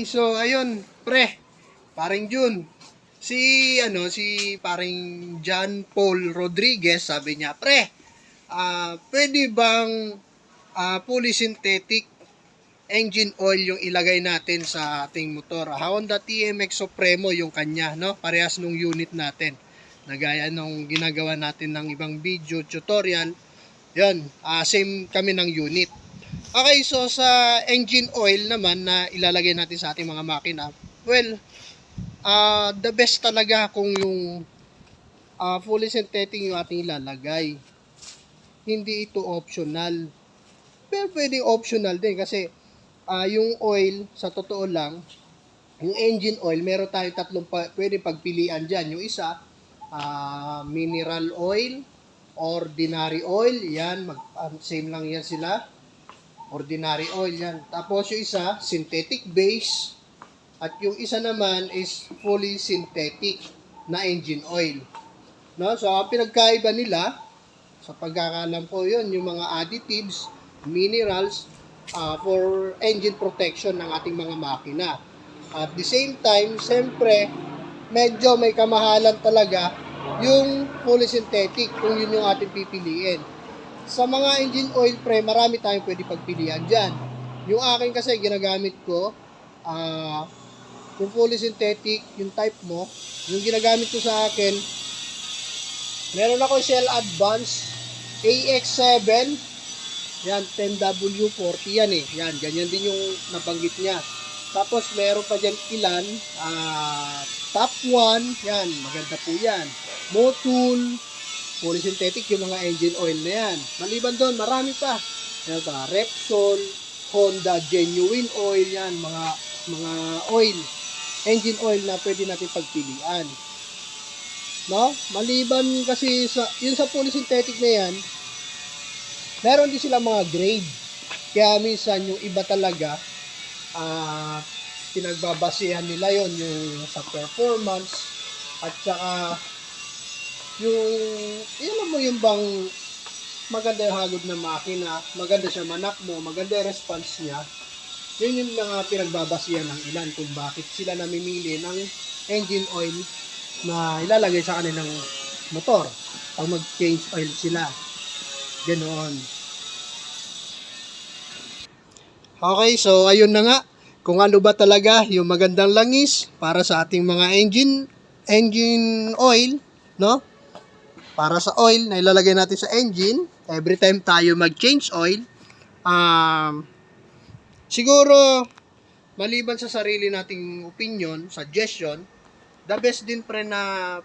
So ayun, pre, paring Jun. Si paring John Paul Rodriguez sabi niya, pre, pwede bang fully synthetic engine oil yung ilagay natin sa ating motor? Honda TMX Supremo yung kanya, no? Parehas nung unit natin. Nagaya nung ginagawa natin ng ibang video tutorial, yun, same kami ng unit. Okay, so sa engine oil naman na ilalagay natin sa ating mga makina, well, the best talaga kung yung fully synthetic yung ating ilalagay. Hindi ito optional. Pero pwede optional din kasi yung oil, sa totoo lang, yung engine oil, meron tayong tatlong pwede pagpilian dyan. Yung isa, mineral oil, ordinary oil, yan, same lang yan sila. Ordinary oil yan. Tapos yung isa, synthetic base. At yung isa naman is fully synthetic na engine oil. No? So, ang pinagkaiba nila, sa pagkakalam ko yun, yung mga additives, minerals, for engine protection ng ating mga makina. At the same time, siyempre, medyo may kamahalan talaga yung fully synthetic kung yun yung ating pipiliin. Sa mga engine oil, pre, marami tayong pwede pagpilian dyan. Yung akin kasi, ginagamit ko, yung fully synthetic, yung type mo, yung ginagamit ko sa akin, meron ako Shell Advance AX7, yan, 10W40 yan eh. Yan, ganyan din yung nabanggit niya. Tapos meron pa dyan ilan, Top 1, yan, maganda po yan. Motul, fully synthetic yung mga engine oil na yan. Maliban doon, marami pa. Yan pa, Repsol, Honda Genuine Oil, yan, mga oil, engine oil na pwede natin pagpilian. No? Maliban kasi yun sa fully synthetic na yan, meron din sila mga grade. Kaya minsan yung iba talaga, pinagbabasihan nila yon yung sa performance at saka alam mo yung bang maganda yung hagod ng makina, maganda siya manakbo, maganda yung response niya. Yun yung mga pinagbabasihan ng ilan kung bakit sila namimili ng engine oil na ilalagay sa kanilang motor pag mag-change oil sila. Ganoon. Okay, so ayun na nga. Kung ano ba talaga yung magandang langis para sa ating mga engine oil, no? Para sa oil na ilalagay natin sa engine, every time tayo mag-change oil, siguro, maliban sa sarili nating opinion, suggestion, the best din pre na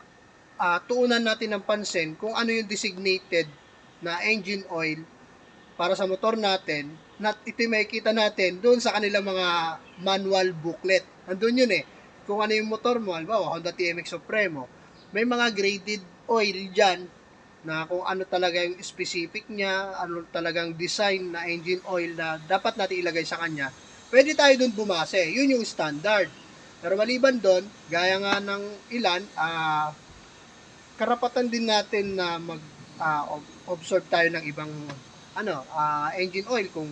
tuunan natin ng pansin kung ano yung designated na engine oil para sa motor natin, na ito makikita natin doon sa kanilang mga manual booklet. Andun yun eh. Kung ano yung motor mo, halimbawa Honda TMX Supremo, may mga graded oil dyan na kung ano talaga yung specific niya, ano talagang design na engine oil na dapat natin ilagay sa kanya, pwede tayo doon bumase. Yun yung standard. Pero maliban doon, gaya nga ng ilan, karapatan din natin na mag-observe tayo ng ibang engine oil kung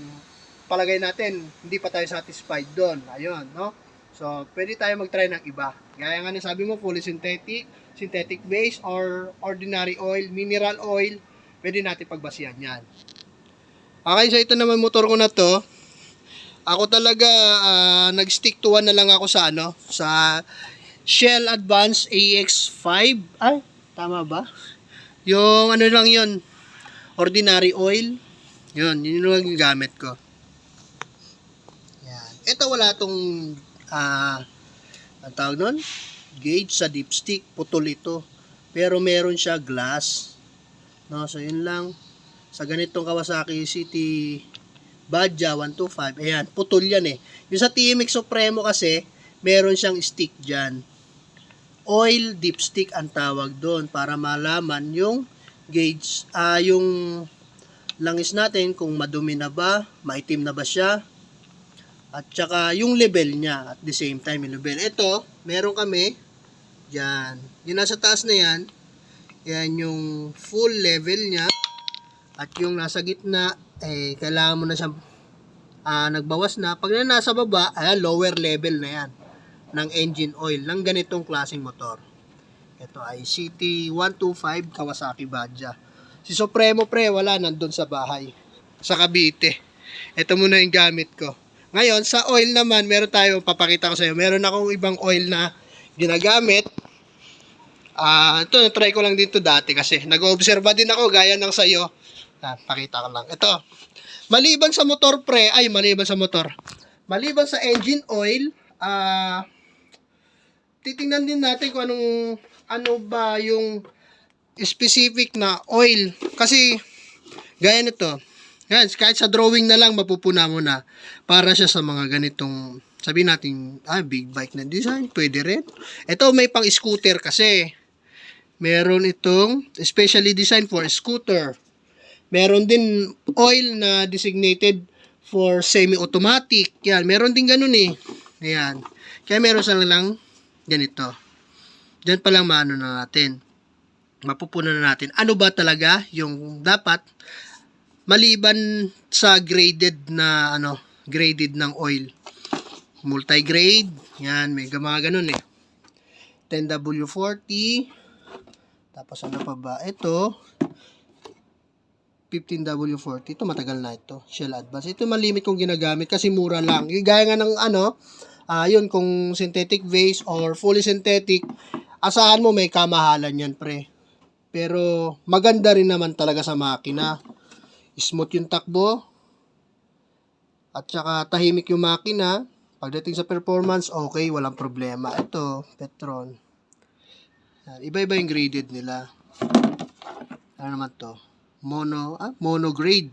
palagay natin hindi pa tayo satisfied doon. Ayun, no? So, pwede tayo mag-try ng iba. Gaya nga sabi mo, fully synthetic, synthetic base, or ordinary oil, mineral oil, pwede natin pagbasihan yan. Okay, so ito naman motor ko na to. Ako talaga, nag-stick to one na lang ako sa Shell Advance AX5. Ay, tama ba? Yung ano lang yun, ordinary oil. Yun lang yung gamit ko. Yan. Ito wala tong ang tawag nun? Gauge sa dipstick. Putol ito. Pero meron siya glass. No, so yun lang. Sa ganitong Kawasaki City Badja 125. Ayan, putol yan eh. Yung sa TMX Supremo kasi, meron siyang stick dyan. Oil dipstick ang tawag doon para malaman yung gauge, yung langis natin kung madumi na ba, maitim na ba siya, at saka yung level niya at the same time yung level. Ito, meron kami dyan, yung nasa taas na yan yung full level niya, at yung nasa gitna kailangan mo na siyang nagbawas na. Pag na nasa baba, lower level na yan ng engine oil ng ganitong klaseng motor. Ito ay CT125 Kawasaki Badja. Si Supremo pre, wala, nandun sa bahay. Sa Cavite. Ito muna yung gamit ko. Ngayon, sa oil naman, meron tayo, papakita ko sa iyo. Meron akong ibang oil na ginagamit. Ito, try ko lang dito dati kasi nag-oobserba din ako, gaya ng sayo. Pakita ko lang. Ito, maliban sa motor pre, maliban sa engine oil, titingnan din natin kung ano ba yung specific na oil. Kasi, gaya nito, yan, kahit sa drawing na lang, mapupuna mo na. Para siya sa mga ganitong, sabihin natin, big bike na design, pwede rin. Ito, may pang scooter kasi. Meron itong, specially designed for scooter. Meron din oil na designated for semi-automatic. Yan, meron din ganun eh. Ayan. Kaya meron sa lang ganito. Diyan pa lang maano na natin. Mapupunan na natin. Ano ba talaga yung dapat maliban sa graded na graded ng oil. Multi-grade. Yan, may mga ganun eh. 10W40. Tapos ano pa ba? Ito 15W40. Ito matagal na ito. Shell Advance. Ito malimit kong ginagamit kasi mura lang. Gaya nga ng yun, kung synthetic base or fully synthetic, asahan mo may kamahalan yan pre. Pero maganda rin naman talaga sa makina. Smooth yung takbo. At saka tahimik yung makina. Pagdating sa performance, okay, walang problema. Ito, Petron. Iba-iba yung graded nila. Ano naman to? Monograde,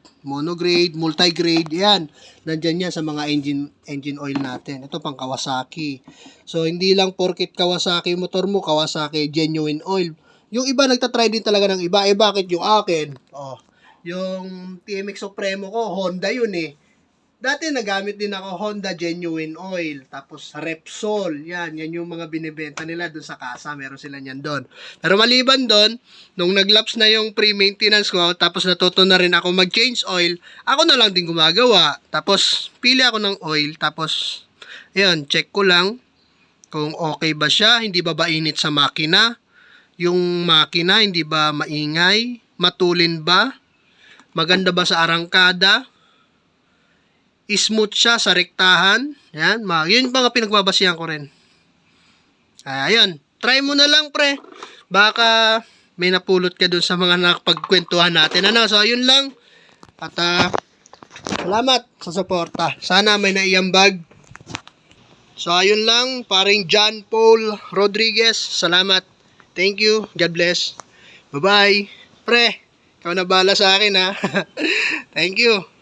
multi-grade, yan. Nandyan yan sa mga engine oil natin. Ito pang Kawasaki. So, hindi lang porket Kawasaki motor mo, Kawasaki genuine oil. Yung iba nagtatry din talaga ng iba. Bakit yung akin? Yung TMX Supremo ko, Honda yun eh. Dati nagamit din ako Honda Genuine Oil, tapos Repsol, yan yung mga binibenta nila doon sa kasa, meron sila niyan doon. Pero maliban doon, nung naglaps na yung pre-maintenance ko, tapos natuto na rin ako mag-change oil, ako na lang din gumagawa. Tapos pili ako ng oil, tapos yun, check ko lang kung okay ba siya, hindi ba init sa makina, yung makina hindi ba maingay, matulin ba, maganda ba sa arangkada, smooth siya sa rektahan. Yan, yun yung mga pinagbabasihan ko rin. Ayun, try mo na lang pre. Baka may napulot ka dun sa mga nakapagkwentuhan natin. So, ayun lang. At salamat sa suporta. Sana may naiambag. So, ayun lang. Paring John Paul Rodriguez. Salamat. Thank you. God bless. Bye-bye. Pre, ikaw na bahala sa akin ha. Thank you.